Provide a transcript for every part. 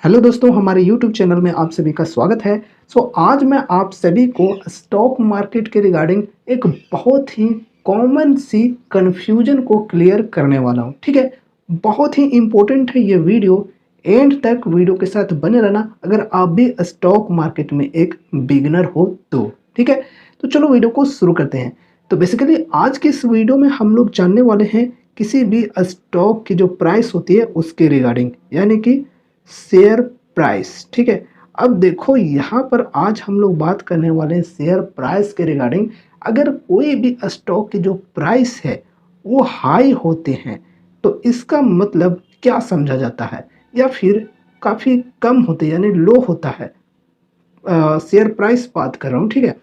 Hello दोस्तों, हमारे YouTube channel में आप सभी का स्वागत है। आज मैं आप सभी को स्टॉक मार्केट के रिगार्डिंग एक बहुत ही कॉमन सी कन्फ्यूजन को क्लियर करने वाला हूँ। ठीक है, बहुत ही इम्पोर्टेंट है ये वीडियो। एंड तक वीडियो के साथ बने रहना अगर आप भी स्टॉक मार्केट में एक बिगिनर हो तो। ठीक है, तो चलो वीडियो को शुरू करते हैं। तो बेसिकली आज की इस वीडियो में हम लोग जानने वाले हैं किसी भी स्टॉक की जो प्राइस होती है उसके रिगार्डिंग, यानी कि शेयर प्राइस। ठीक है, अब देखो यहाँ पर आज हम लोग बात करने वाले हैं शेयर प्राइस के रिगार्डिंग। अगर कोई भी स्टॉक की जो प्राइस है वो हाई होते हैं तो इसका मतलब क्या समझा जाता है, या फिर काफ़ी कम होते यानी लो होता है, शेयर प्राइस बात कर रहा हूँ। ठीक है,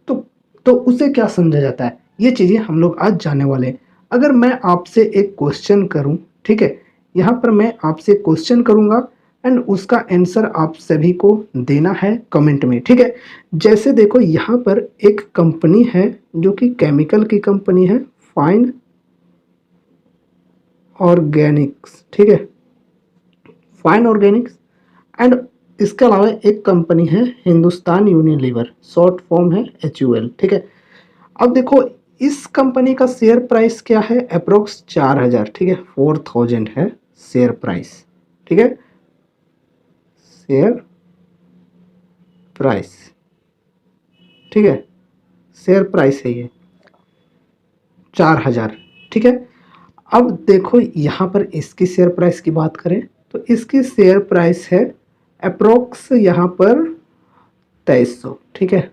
तो उसे क्या समझा जाता है, ये चीज़ें हम लोग आज जानने वाले हैं। अगर मैं आपसे एक क्वेश्चन करूं, ठीक है, यहाँ पर मैं आपसे क्वेश्चन करूंगा एंड उसका आंसर आप सभी को देना है कमेंट में। ठीक है, जैसे देखो यहाँ पर एक कंपनी है जो कि केमिकल की कंपनी है, फाइन ऑर्गेनिक्स। ठीक है, फाइन ऑर्गेनिक्स। एंड इसके अलावा एक कंपनी है हिंदुस्तान यूनिलीवर, शॉर्ट फॉर्म है HUL। ठीक है, अब देखो इस कंपनी का शेयर प्राइस क्या है, अप्रोक्स 4000। ठीक है, 4000 है शेयर प्राइस। ठीक है, शेयर प्राइस। ठीक है, शेयर प्राइस है ये 4000। ठीक है, अब देखो यहाँ पर इसकी शेयर प्राइस की बात करें तो इसकी शेयर प्राइस है अप्रोक्स यहाँ पर 2300। ठीक है,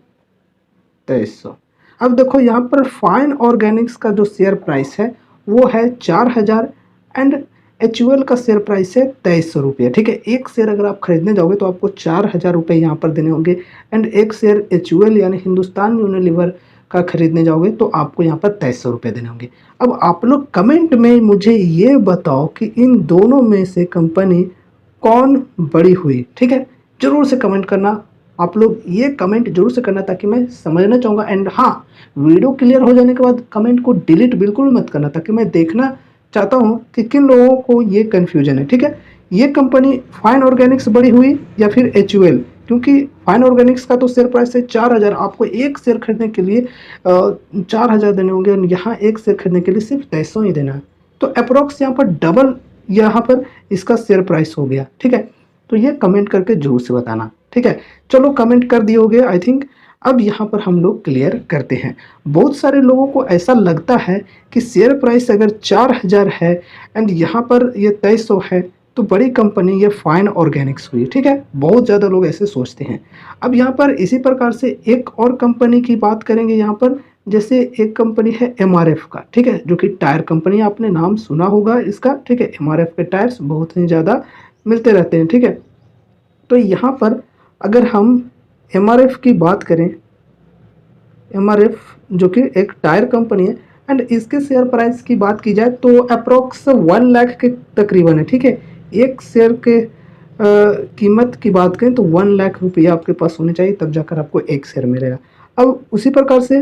2300। अब देखो यहाँ पर फाइन ऑर्गेनिक्स का जो शेयर प्राइस है वो है 4000 एंड HUL का शेयर प्राइस है 2300 रुपये। ठीक है, एक शेयर अगर आप खरीदने जाओगे तो आपको 4000 रुपये यहाँ पर देने होंगे एंड एक शेयर HUL यानी हिंदुस्तान यूनिलीवर का खरीदने जाओगे तो आपको यहाँ पर 2300 रुपये देने होंगे। अब आप लोग कमेंट में मुझे ये बताओ कि इन दोनों में से कंपनी कौन बड़ी हुई। ठीक है, जरूर से कमेंट करना। आप लोग ये कमेंट जरूर से करना ताकि मैं समझना चाहूँगा। एंड हाँ, वीडियो क्लियर हो जाने के बाद कमेंट को डिलीट बिल्कुल मत करना ताकि मैं देखना चाहता हूँ कि किन लोगों को ये कन्फ्यूजन है। ठीक है, ये कंपनी फाइन ऑर्गेनिक्स बड़ी हुई या फिर HUL, क्योंकि फाइन ऑर्गेनिक्स का तो शेयर प्राइस है 4000, आपको एक शेयर खरीदने के लिए 4000 देने होंगे और यहाँ एक शेयर खरीदने के लिए सिर्फ 2300 ही देना है। तो अप्रोक्स यहाँ पर डबल यहाँ पर इसका शेयर प्राइस हो गया। ठीक है, तो ये कमेंट करके जरूर से बताना। ठीक है, चलो कमेंट कर दिए होगे आई थिंक। अब यहाँ पर हम लोग क्लियर करते हैं। बहुत सारे लोगों को ऐसा लगता है कि शेयर प्राइस अगर 4000 है एंड यहाँ पर ये 2300 है तो बड़ी कंपनी ये फाइन ऑर्गेनिक्स हुई। ठीक है, बहुत ज़्यादा लोग ऐसे सोचते हैं। अब यहाँ पर इसी प्रकार से एक और कंपनी की बात करेंगे यहाँ पर, जैसे एक कंपनी है MRF का। ठीक है, जो कि टायर कंपनी, आपने नाम सुना होगा इसका। ठीक है, MRF के टायर्स बहुत ही ज़्यादा मिलते रहते हैं। ठीक है, तो यहाँ पर अगर हम MRF की बात करें, MRF जो कि एक टायर कंपनी है एंड इसके शेयर प्राइस की बात की जाए तो अप्रोक्स 1 लाख के तकरीबन है। ठीक है, एक शेयर के कीमत की बात करें तो 1 लाख रुपया आपके पास होने चाहिए तब जाकर आपको एक शेयर मिलेगा। अब उसी प्रकार से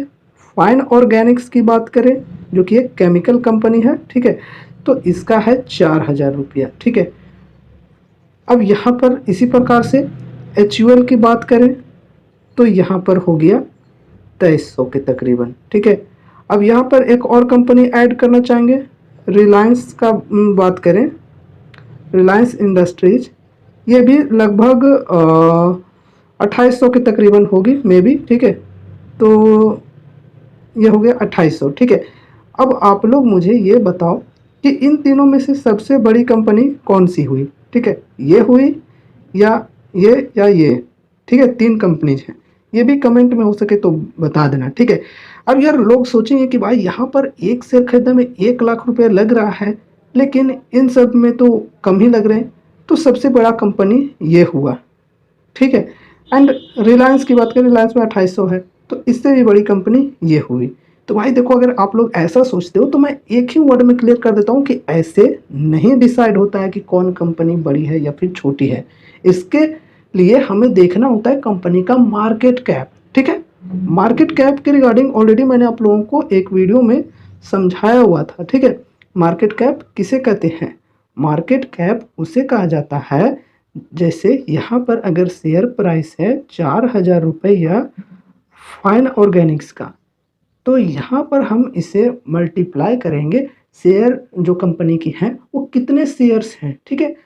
फाइन ऑर्गेनिक्स की बात करें जो कि एक केमिकल कंपनी है। ठीक है, तो इसका है 4000 रुपया। ठीक है, अब यहाँ पर इसी प्रकार से HUL की बात करें तो यहाँ पर हो गया 2300 के तकरीबन। ठीक है, अब यहाँ पर एक और कंपनी ऐड करना चाहेंगे, रिलायंस का बात करें, रिलायंस इंडस्ट्रीज, ये भी लगभग 2800 के तकरीबन होगी मे बी। ठीक है, तो ये हो गया 2800। ठीक है, अब आप लोग मुझे ये बताओ कि इन तीनों में से सबसे बड़ी कंपनी कौन सी हुई। ठीक है, ये हुई या ये। ठीक है, तीन कंपनीज हैं, ये भी कमेंट में हो सके तो बता देना। ठीक है, अब यार लोग सोचेंगे कि भाई यहाँ पर एक शेयर खरीदने में 1 लाख रुपया लग रहा है लेकिन इन सब में तो कम ही लग रहे हैं, तो सबसे बड़ा कंपनी ये हुआ। ठीक है, एंड रिलायंस की बात करें, रिलायंस में 2800 है, तो इससे भी बड़ी कंपनी ये हुई। तो भाई देखो, अगर आप लोग ऐसा सोचते हो तो मैं एक ही वर्ड में क्लियर कर देता हूँ कि ऐसे नहीं डिसाइड होता है कि कौन कंपनी बड़ी है या फिर छोटी है। इसके लिए हमें देखना होता है कंपनी का मार्केट कैप। ठीक है, मार्केट कैप के रिगार्डिंग ऑलरेडी मैंने आप लोगों को एक वीडियो में समझाया हुआ था। ठीक है, मार्केट कैप किसे कहते हैं? मार्केट कैप उसे कहा जाता है जैसे यहाँ पर अगर शेयर प्राइस है 4,000 रुपया फाइन ऑर्गेनिक्स का, तो यहाँ पर हम इसे मल्टीप्लाई करेंगे, शेयर जो कंपनी की हैं वो कितने शेयर्स हैं, ठीक है।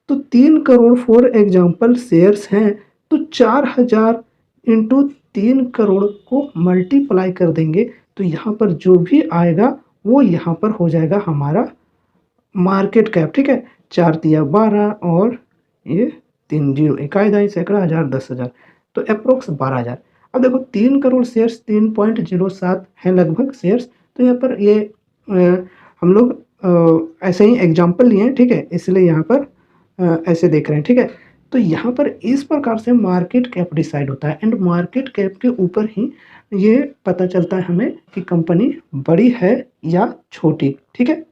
तो 3 करोड़ फॉर एग्जांपल शेयर्स हैं, तो 4,000 इंटू 3 करोड़ को मल्टीप्लाई कर देंगे, तो यहाँ पर जो भी आएगा वो यहाँ पर हो जाएगा हमारा मार्केट कैप, ठीक है। 4 तिया 12 और ये 3 जीरो, इकाई दाई सैकड़ा हज़ार 10,000, तो अप्रोक्स 12,000। अब देखो 3 करोड़ शेयर्स 3.07 है लगभग शेयर्स, तो यहाँ पर ये हम लोग ऐसे ही एग्जाम्पल लिए हैं, ठीक है, इसलिए यहाँ पर ऐसे देख रहे हैं, ठीक है। तो यहाँ पर इस प्रकार से मार्केट कैप डिसाइड होता है, एंड मार्केट कैप के ऊपर ही ये पता चलता है हमें कि कंपनी बड़ी है या छोटी, ठीक है।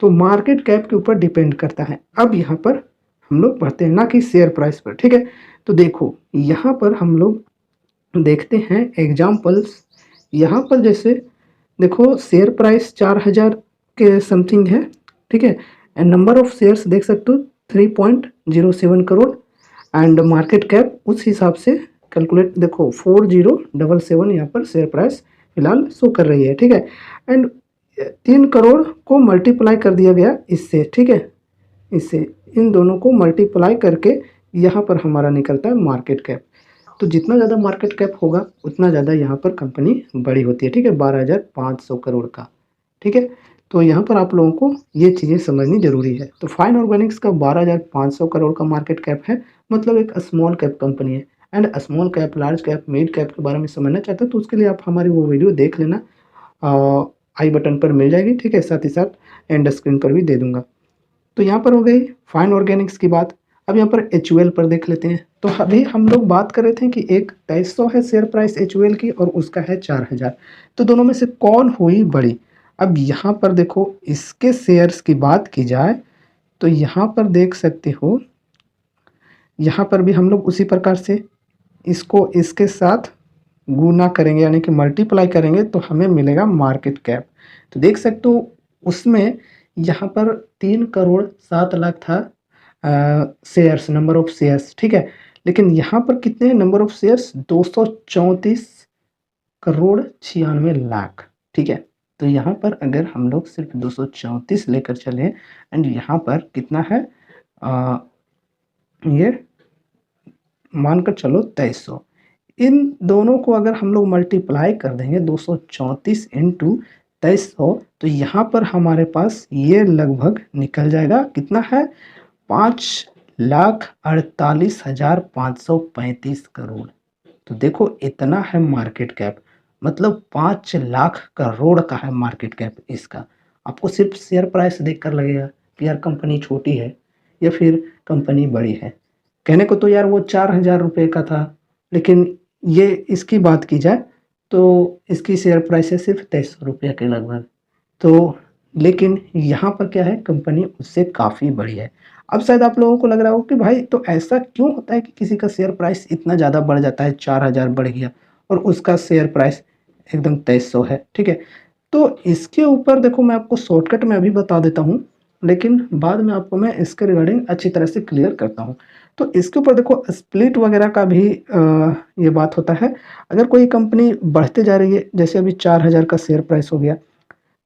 तो मार्केट कैप के ऊपर डिपेंड करता है। अब यहाँ पर हम लोग पढ़ते हैं, ना कि शेयर प्राइस पर, ठीक है। तो देखो यहाँ पर हम लोग देखते हैं एग्जाम्पल्स। यहाँ पर जैसे देखो शेयर प्राइस 4,000 के समथिंग है, ठीक है, एंड नंबर ऑफ शेयर्स देख सकते हो 3.07 करोड़, एंड मार्केट कैप उस हिसाब से कैलकुलेट, देखो 4077 यहाँ पर शेयर प्राइस फिलहाल शो कर रही है, ठीक है। एंड 3 करोड़ को मल्टीप्लाई कर दिया गया इससे, ठीक है, इससे इन दोनों को मल्टीप्लाई करके यहाँ पर हमारा निकलता है मार्केट कैप। तो जितना ज़्यादा मार्केट कैप होगा उतना ज़्यादा यहाँ पर कंपनी बड़ी होती है, ठीक है, 12,500 करोड़ का, ठीक है। तो यहाँ पर आप लोगों को ये चीज़ें समझनी जरूरी है। तो फाइन ऑर्गेनिक्स का 12,500 करोड़ का मार्केट कैप है, मतलब एक स्मॉल कैप कंपनी है। And small cap, large cap, mid cap के बारे में समझना चाहते हो तो उसके लिए आप हमारी वो वीडियो देख लेना, आई बटन पर मिल जाएगी, ठीक है, साथ ही साथ एंड स्क्रीन पर भी दे दूंगा। तो यहाँ पर हो गई फाइन ऑर्गेनिक्स की बात। अब यहाँ पर एच पर देख लेते हैं। तो अभी हम लोग बात कर रहे थे कि एक 2300 है शेयर प्राइस एच की और उसका है 4,000, तो दोनों में से कौन हुई बड़ी। अब यहाँ पर देखो इसके शेयर्स की बात की जाए तो यहाँ पर देख सकते हो, यहाँ पर भी हम लोग उसी प्रकार से इसको इसके साथ गुना करेंगे, यानी कि मल्टीप्लाई करेंगे, तो हमें मिलेगा मार्केट कैप। तो देख सकते हो उसमें यहाँ पर 3,07,00,000 था शेयर्स, नंबर ऑफ शेयर्स, ठीक है। लेकिन यहाँ पर कितने नंबर ऑफ शेयर्स, 234,96,96,00,000, ठीक है। तो यहाँ पर अगर हम लोग सिर्फ 234 लेकर चले, एंड यहाँ पर कितना है, ये मानकर चलो 2300, इन दोनों को अगर हम लोग मल्टीप्लाई कर देंगे 234 इंटू 2300, तो यहाँ पर हमारे पास ये लगभग निकल जाएगा, कितना है, 5,48,535 करोड़। तो देखो इतना है मार्केट कैप, मतलब 5 लाख करोड़ का है मार्केट कैप इसका। आपको सिर्फ शेयर प्राइस देखकर लगेगा कि यार कंपनी छोटी है या फिर कंपनी बड़ी है। कहने को तो यार वो 4,000 रुपये का था, लेकिन ये इसकी बात की जाए तो इसकी शेयर प्राइस है सिर्फ 2300 रुपये के लगभग। तो लेकिन यहाँ पर क्या है, कंपनी उससे काफ़ी बड़ी है। अब शायद आप लोगों को लग रहा हो कि भाई तो ऐसा क्यों होता है कि किसी का शेयर प्राइस इतना ज़्यादा बढ़ जाता है, 4,000 बढ़ गया और उसका शेयर प्राइस एकदम 2300 है, ठीक है। तो इसके ऊपर देखो मैं आपको शॉर्टकट में अभी बता देता हूँ, लेकिन बाद में आपको मैं इसके रिगार्डिंग अच्छी तरह से क्लियर करता हूँ। तो इसके ऊपर देखो स्प्लिट वगैरह का भी ये बात होता है। अगर कोई कंपनी बढ़ते जा रही है, जैसे अभी 4,000 का शेयर प्राइस हो गया,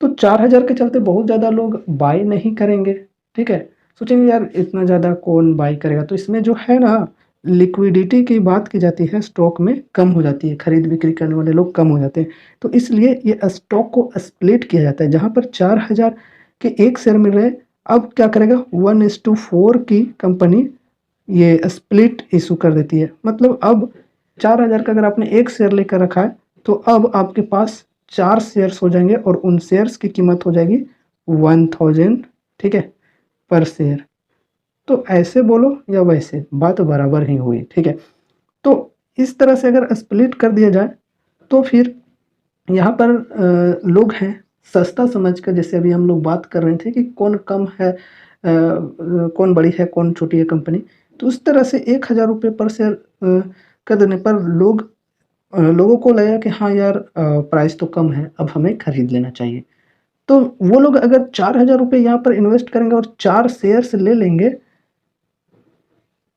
तो 4,000 के चलते बहुत ज़्यादा लोग बाय नहीं करेंगे, ठीक है। सोचेंगे यार इतना ज़्यादा कौन बाय करेगा, तो इसमें जो है ना लिक्विडिटी की बात की जाती है, स्टॉक में कम हो जाती है, खरीद बिक्री करने वाले लोग कम हो जाते हैं। तो इसलिए ये स्टॉक को स्प्लिट किया जाता है, जहाँ पर 4,000 के एक शेयर मिल रहे हैं, अब क्या करेगा 1:4 की कंपनी ये स्प्लिट इशू कर देती है। मतलब अब 4,000 का अगर आपने एक शेयर लेकर रखा है, तो अब आपके पास 4 शेयर्स हो जाएंगे और उन शेयर्स की कीमत हो जाएगी 1000, ठीक है, पर शेयर। तो ऐसे बोलो या वैसे बात बराबर ही हुई, ठीक है। तो इस तरह से अगर स्प्लिट कर दिया जाए तो फिर यहाँ पर लोग हैं सस्ता समझकर, जैसे अभी हम लोग बात कर रहे थे कि कौन कम है, कौन बड़ी है कौन छोटी है कंपनी, तो उस तरह से 1,000 रुपये पर शेयर कर देने पर लोगों को लगा कि हाँ यार प्राइस तो कम है, अब हमें खरीद लेना चाहिए। तो वो लोग अगर 4,000 रुपये यहाँ पर इन्वेस्ट करेंगे और 4 शेयर्स ले लेंगे,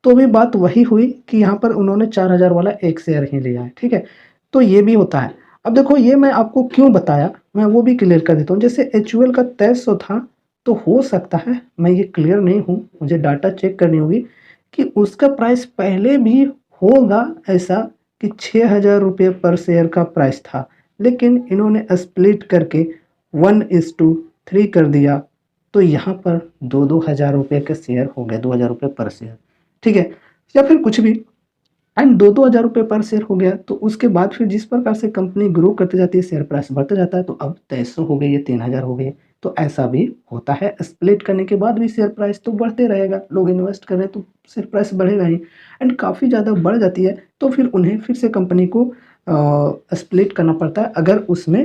तो भी बात वही हुई कि यहाँ पर उन्होंने 4000 वाला एक शेयर ही लिया है, ठीक है। तो ये भी होता है। अब देखो ये मैं आपको क्यों बताया, मैं वो भी क्लियर कर देता हूँ। जैसे एचयूएल का 2300 था, तो हो सकता है, मैं ये क्लियर नहीं हूँ, मुझे डाटा चेक करनी होगी कि उसका प्राइस पहले भी होगा ऐसा कि 6000 रुपये पर शेयर का प्राइस था, लेकिन इन्होंने स्प्लिट करके 1:3 कर दिया, तो यहाँ पर 2-2 हज़ार रुपये के शेयर हो गए, 2000 रुपये पर शेयर, ठीक है, या फिर कुछ भी। एंड 2-2 हज़ार रुपये पर शेयर हो गया, तो उसके बाद फिर जिस प्रकार से कंपनी ग्रो करती जाती है, शेयर प्राइस बढ़ता जाता है, तो अब 2300 हो गई, ये 3000 हो गई। तो ऐसा भी होता है, स्प्लिट करने के बाद भी शेयर प्राइस तो बढ़ते रहेगा, लोग इन्वेस्ट कर रहे हैं तो शेयर प्राइस बढ़ेगा ही। एंड काफ़ी ज़्यादा बढ़ जाती है तो फिर उन्हें फिर से कंपनी को स्प्लिट करना पड़ता है। अगर उसमें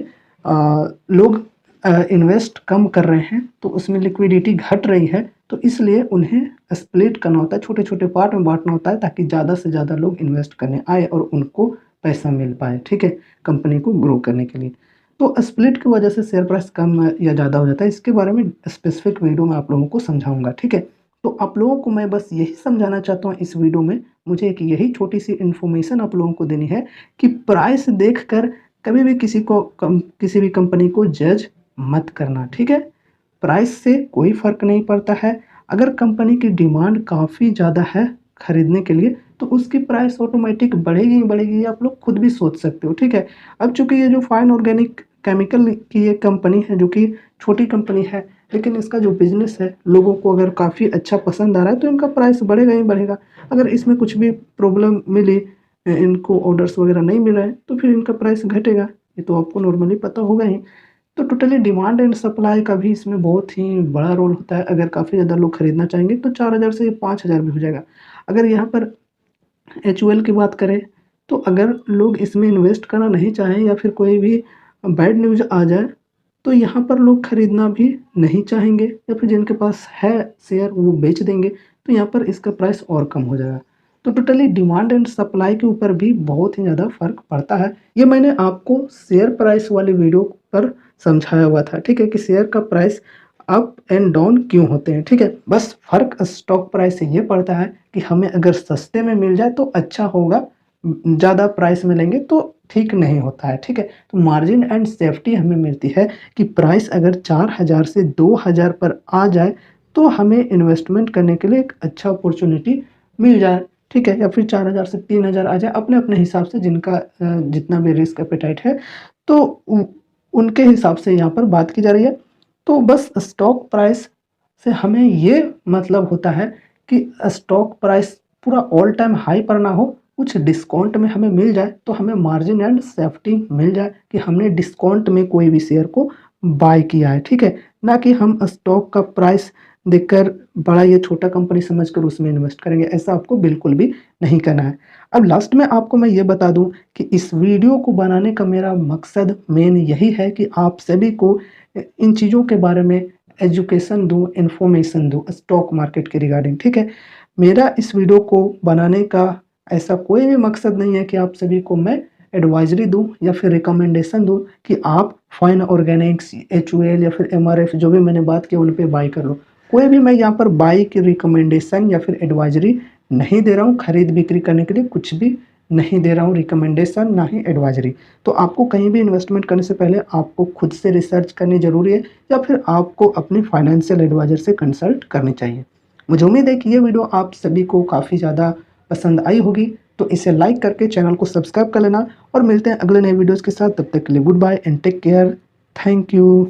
लोग इन्वेस्ट कम कर रहे हैं तो उसमें लिक्विडिटी घट रही है, तो इसलिए उन्हें स्प्लिट करना होता है, छोटे-छोटे पार्ट में बाँटना होता है, ताकि ज़्यादा से ज़्यादा लोग इन्वेस्ट करने आए और उनको पैसा मिल पाए, ठीक है? कंपनी को ग्रो करने के लिए। तो स्प्लिट की वजह से शेयर प्राइस कम या ज़्यादा हो जाता है, इसके बारे में स्पेसिफिक वीडियो में आप लोगों को समझाऊँगा, ठीक है? तो आप लोगों को मैं बस यही समझाना चाहता हूँ इस वीडियो में, मुझे एक यही छोटी-सी इन्फॉर्मेशन आप लोगों को देनी है कि प्राइस देखकर कभी भी किसी भी कंपनी को जज मत करना, ठीक है? प्राइस से कोई फ़र्क नहीं पड़ता है। अगर कंपनी की डिमांड काफ़ी ज़्यादा है खरीदने के लिए, तो उसकी प्राइस ऑटोमेटिक बढ़ेगी ही बढ़ेगी, ये आप लोग खुद भी सोच सकते हो, ठीक है। अब चूँकि ये जो फाइन ऑर्गेनिक केमिकल की ये कंपनी है, जो कि छोटी कंपनी है, लेकिन इसका जो बिज़नेस है, लोगों को अगर काफ़ी अच्छा पसंद आ रहा है, तो इनका प्राइस बढ़ेगा ही बढ़ेगा। अगर इसमें कुछ भी प्रॉब्लम मिली, इनको ऑर्डर्स वगैरह नहीं मिल रहे हैं, तो फिर इनका प्राइस घटेगा। ये तो आपको नॉर्मली पता होगा ही। तो टोटली डिमांड एंड सप्लाई का भी इसमें बहुत ही बड़ा रोल होता है। अगर काफ़ी ज़्यादा लोग खरीदना चाहेंगे तो 4000 से 5000 भी हो जाएगा। अगर यहाँ पर एचयूएल की बात करें, तो अगर लोग इसमें इन्वेस्ट करना नहीं चाहें या फिर कोई भी बैड न्यूज़ आ जाए, तो यहाँ पर लोग खरीदना भी नहीं चाहेंगे या फिर जिनके पास है शेयर वो बेच देंगे, तो यहाँ पर इसका प्राइस और कम हो जाएगा। तो टोटली डिमांड एंड सप्लाई के ऊपर भी बहुत ही ज़्यादा फ़र्क पड़ता है। ये मैंने आपको शेयर प्राइस वाली वीडियो पर समझाया हुआ था, ठीक है, कि शेयर का प्राइस अप एंड डाउन क्यों होते हैं, ठीक है। बस फ़र्क स्टॉक प्राइस से ये पड़ता है कि हमें अगर सस्ते में मिल जाए तो अच्छा होगा, ज़्यादा प्राइस में लेंगे तो ठीक नहीं होता है, ठीक है। तो मार्जिन एंड सेफ्टी हमें मिलती है कि प्राइस अगर 4000 से 2000 पर आ जाए, तो हमें इन्वेस्टमेंट करने के लिए एक अच्छा अपॉर्चुनिटी मिल जाए, ठीक है, या फिर 4000 से 3000 आ जाए, अपने-अपने हिसाब से जिनका जितना भी रिस्क एपेटाइट है, तो उनके हिसाब से यहाँ पर बात की जा रही है। तो बस स्टॉक प्राइस से हमें ये मतलब होता है कि स्टॉक प्राइस पूरा ऑल टाइम हाई पर ना हो, कुछ डिस्काउंट में हमें मिल जाए, तो हमें मार्जिन एंड सेफ्टी मिल जाए कि हमने डिस्काउंट में कोई भी शेयर को बाय किया है, ठीक है। ना कि हम स्टॉक का प्राइस देखकर बड़ा या छोटा कंपनी समझकर उसमें इन्वेस्ट करेंगे, ऐसा आपको बिल्कुल भी नहीं करना है। अब लास्ट में आपको मैं ये बता दूँ कि इस वीडियो को बनाने का मेरा मकसद मेन यही है कि आप सभी को इन चीज़ों के बारे में एजुकेशन दूँ, इन्फॉर्मेशन दूँ स्टॉक मार्केट के रिगार्डिंग, ठीक है। मेरा इस वीडियो को बनाने का ऐसा कोई भी मकसद नहीं है कि आप सभी को मैं एडवाइज़री दूँ या फिर रिकमेंडेशन दूँ कि आप फाइन ऑर्गेनिक्स, एचयूएल या फिर एमआरएफ जो भी मैंने बात की उन पे बाय कर लो। कोई भी मैं यहाँ पर बाय की रिकमेंडेशन या फिर एडवाइज़री नहीं दे रहा हूँ, खरीद-बिक्री करने के लिए कुछ भी नहीं दे रहा हूँ रिकमेंडेशन, ना ही एडवाइज़री। तो आपको कहीं भी इन्वेस्टमेंट करने से पहले आपको खुद से रिसर्च करनी ज़रूरी है या फिर आपको अपने फाइनेंशियल एडवाइज़र से कंसल्ट करनी चाहिए। मुझे उम्मीद है कि ये वीडियो आप सभी को काफ़ी ज़्यादा पसंद आई होगी, तो इसे लाइक करके चैनल को सब्सक्राइब कर लेना और मिलते हैं अगले नए वीडियोज़ के साथ। तब तक के लिए goodbye and take care. Thank you.